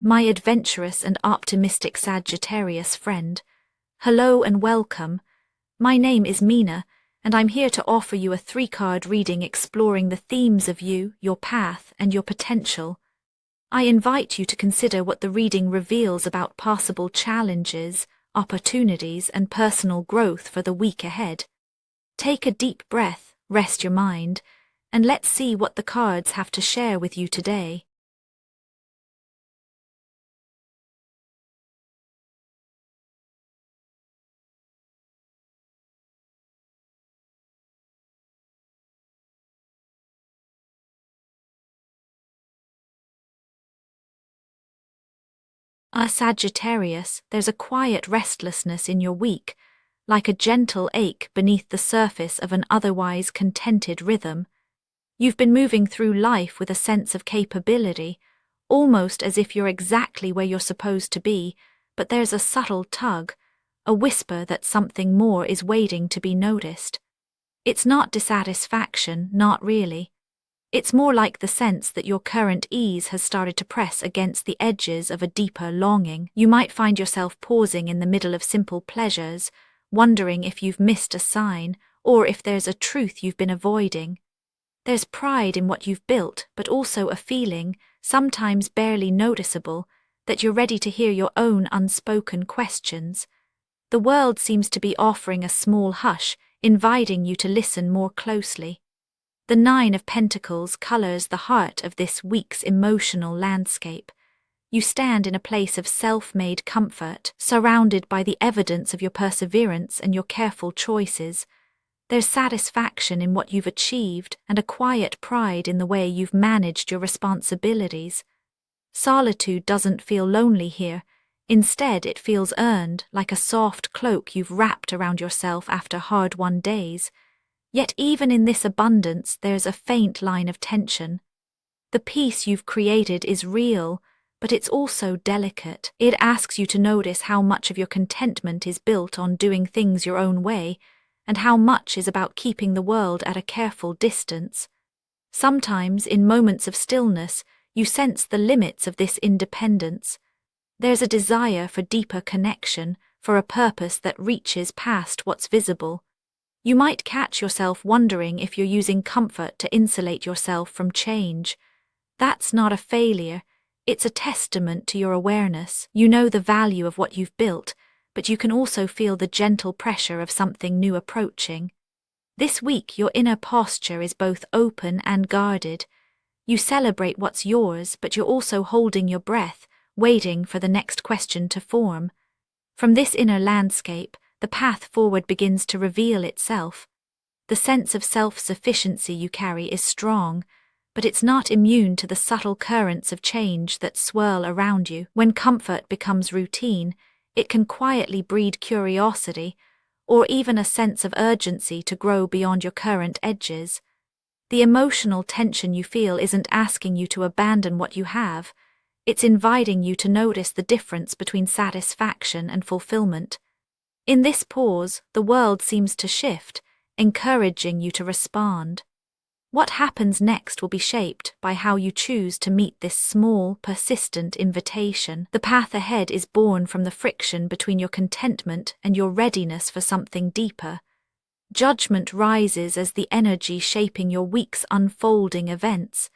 My adventurous and optimistic Sagittarius friend. Hello and welcome. My name is Mina, and I'm here to offer you a 3-card reading exploring the themes of you, your path, and your potential. I invite you to consider what the reading reveals about possible challenges, opportunities, and personal growth for the week ahead. Take a deep breath, rest your mind, and let's see what the cards have to share with you today. Sagittarius, there's a quiet restlessness in your week, like a gentle ache beneath the surface of an otherwise contented rhythm. You've been moving through life with a sense of capability, almost as if you're exactly where you're supposed to be, but there's a subtle tug, a whisper that something more is waiting to be noticed. It's not dissatisfaction, not really. It's more like the sense that your current ease has started to press against the edges of a deeper longing. You might find yourself pausing in the middle of simple pleasures, wondering if you've missed a sign or if there's a truth you've been avoiding. There's pride in what you've built, but also a feeling, sometimes barely noticeable, that you're ready to hear your own unspoken questions. The world seems to be offering a small hush, inviting you to listen more closely. The 9 of Pentacles colors the heart of this week's emotional landscape. You stand in a place of self-made comfort, surrounded by the evidence of your perseverance and your careful choices. There's satisfaction in what you've achieved and a quiet pride in the way you've managed your responsibilities. Solitude doesn't feel lonely here. Instead, it feels earned, like a soft cloak you've wrapped around yourself after hard-won days. Yet even in this abundance, there's a faint line of tension. The peace you've created is real, but it's also delicate. It asks you to notice how much of your contentment is built on doing things your own way, and how much is about keeping the world at a careful distance. Sometimes, in moments of stillness, you sense the limits of this independence. There's a desire for deeper connection, for a purpose that reaches past what's visible. You might catch yourself wondering if you're using comfort to insulate yourself from change. That's not a failure, it's a testament to your awareness. You know the value of what you've built, but you can also feel the gentle pressure of something new approaching. This week, your inner posture is both open and guarded. You celebrate what's yours, but you're also holding your breath, waiting for the next question to form. From this inner landscape, the path forward begins to reveal itself. The sense of self-sufficiency you carry is strong, but it's not immune to the subtle currents of change that swirl around you. When comfort becomes routine, it can quietly breed curiosity, or even a sense of urgency to grow beyond your current edges. The emotional tension you feel isn't asking you to abandon what you have, it's inviting you to notice the difference between satisfaction and fulfillment. In this pause, the world seems to shift, encouraging you to respond. What happens next will be shaped by how you choose to meet this small, persistent invitation. The path ahead is born from the friction between your contentment and your readiness for something deeper. Judgment rises as the energy shaping your week's unfolding events.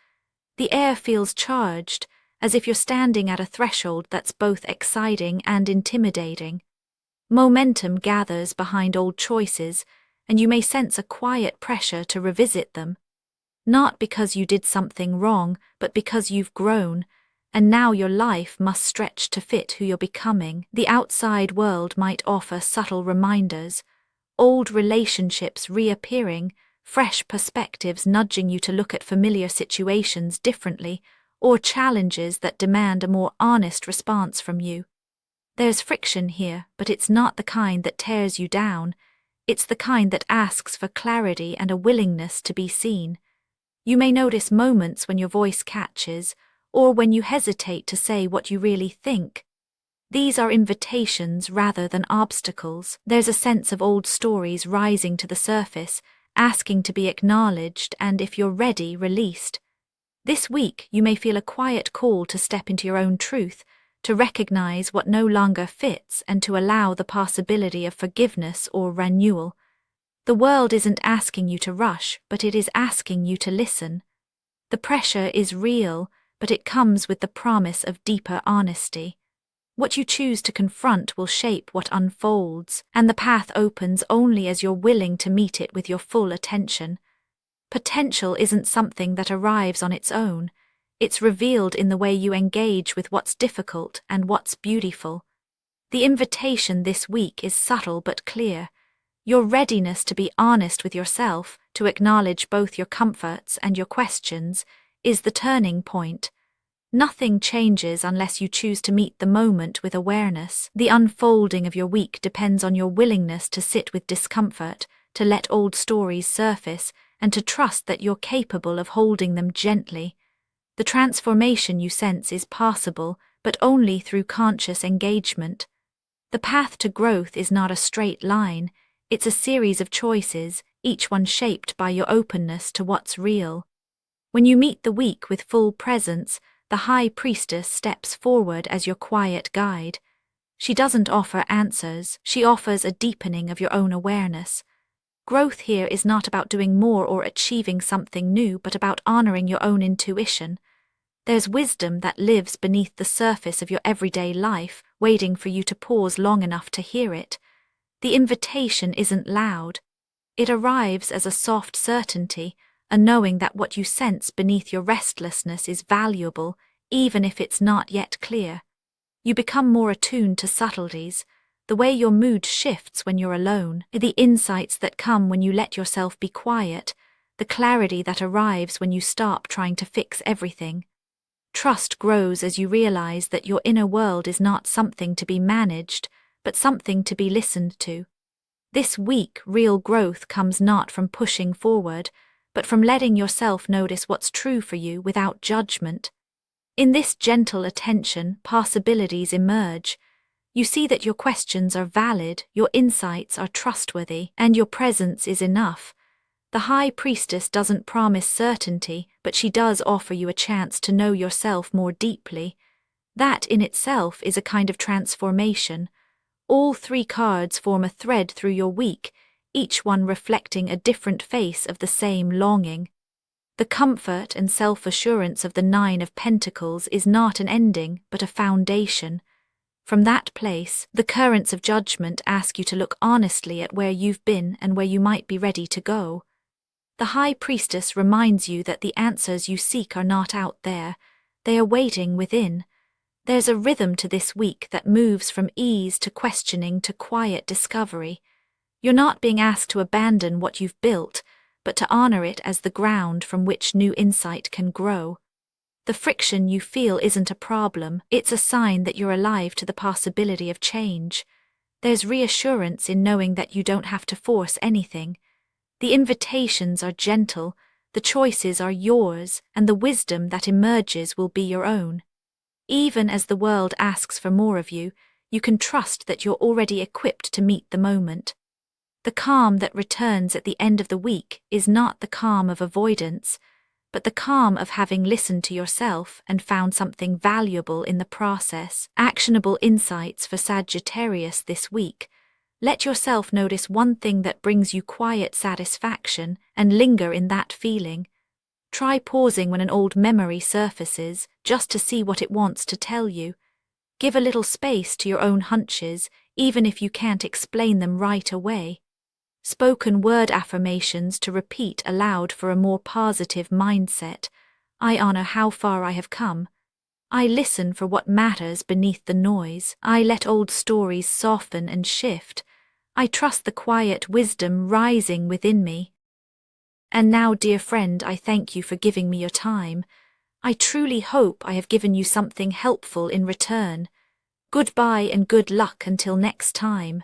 The air feels charged, as if you're standing at a threshold that's both exciting and intimidating. Momentum gathers behind old choices, and you may sense a quiet pressure to revisit them. Not because you did something wrong, but because you've grown, and now your life must stretch to fit who you're becoming. The outside world might offer subtle reminders, old relationships reappearing, fresh perspectives nudging you to look at familiar situations differently, or challenges that demand a more honest response from you. There's friction here, but it's not the kind that tears you down. It's the kind that asks for clarity and a willingness to be seen. You may notice moments when your voice catches, or when you hesitate to say what you really think. These are invitations rather than obstacles. There's a sense of old stories rising to the surface, asking to be acknowledged and, if you're ready, released. This week, you may feel a quiet call to step into your own truth, to recognize what no longer fits and to allow the possibility of forgiveness or renewal. The world isn't asking you to rush, but it is asking you to listen. The pressure is real, but it comes with the promise of deeper honesty. What you choose to confront will shape what unfolds, and the path opens only as you're willing to meet it with your full attention. Potential isn't something that arrives on its own. It's revealed in the way you engage with what's difficult and what's beautiful. The invitation this week is subtle but clear. Your readiness to be honest with yourself, to acknowledge both your comforts and your questions, is the turning point. Nothing changes unless you choose to meet the moment with awareness. The unfolding of your week depends on your willingness to sit with discomfort, to let old stories surface, and to trust that you're capable of holding them gently. The transformation you sense is possible, but only through conscious engagement. The path to growth is not a straight line. It's a series of choices, each one shaped by your openness to what's real. When you meet the week with full presence, the High Priestess steps forward as your quiet guide. She doesn't offer answers, she offers a deepening of your own awareness. Growth here is not about doing more or achieving something new, but about honoring your own intuition. There's wisdom that lives beneath the surface of your everyday life, waiting for you to pause long enough to hear it. The invitation isn't loud. It arrives as a soft certainty, a knowing that what you sense beneath your restlessness is valuable, even if it's not yet clear. You become more attuned to subtleties, the way your mood shifts when you're alone, the insights that come when you let yourself be quiet, the clarity that arrives when you stop trying to fix everything. Trust grows as you realize that your inner world is not something to be managed, but something to be listened to. This week, real growth comes not from pushing forward, but from letting yourself notice what's true for you without judgment. In this gentle attention, possibilities emerge. You see that your questions are valid, your insights are trustworthy, and your presence is enough. The High Priestess doesn't promise certainty, but she does offer you a chance to know yourself more deeply. That in itself is a kind of transformation. All 3 cards form a thread through your week, each one reflecting a different face of the same longing. The comfort and self-assurance of the 9 of Pentacles is not an ending, but a foundation. From that place, the currents of judgment ask you to look honestly at where you've been and where you might be ready to go. The High Priestess reminds you that the answers you seek are not out there, they are waiting within. There's a rhythm to this week that moves from ease to questioning to quiet discovery. You're not being asked to abandon what you've built, but to honor it as the ground from which new insight can grow. The friction you feel isn't a problem, it's a sign that you're alive to the possibility of change. There's reassurance in knowing that you don't have to force anything. The invitations are gentle, the choices are yours, and the wisdom that emerges will be your own. Even as the world asks for more of you, you can trust that you're already equipped to meet the moment. The calm that returns at the end of the week is not the calm of avoidance, but the calm of having listened to yourself and found something valuable in the process. Actionable insights for Sagittarius this week. Let yourself notice one thing that brings you quiet satisfaction and linger in that feeling. Try pausing when an old memory surfaces, just to see what it wants to tell you. Give a little space to your own hunches, even if you can't explain them right away. Spoken word affirmations to repeat aloud for a more positive mindset. I honor how far I have come. I listen for what matters beneath the noise. I let old stories soften and shift. I trust the quiet wisdom rising within me. And now, dear friend, I thank you for giving me your time. I truly hope I have given you something helpful in return. Goodbye and good luck until next time.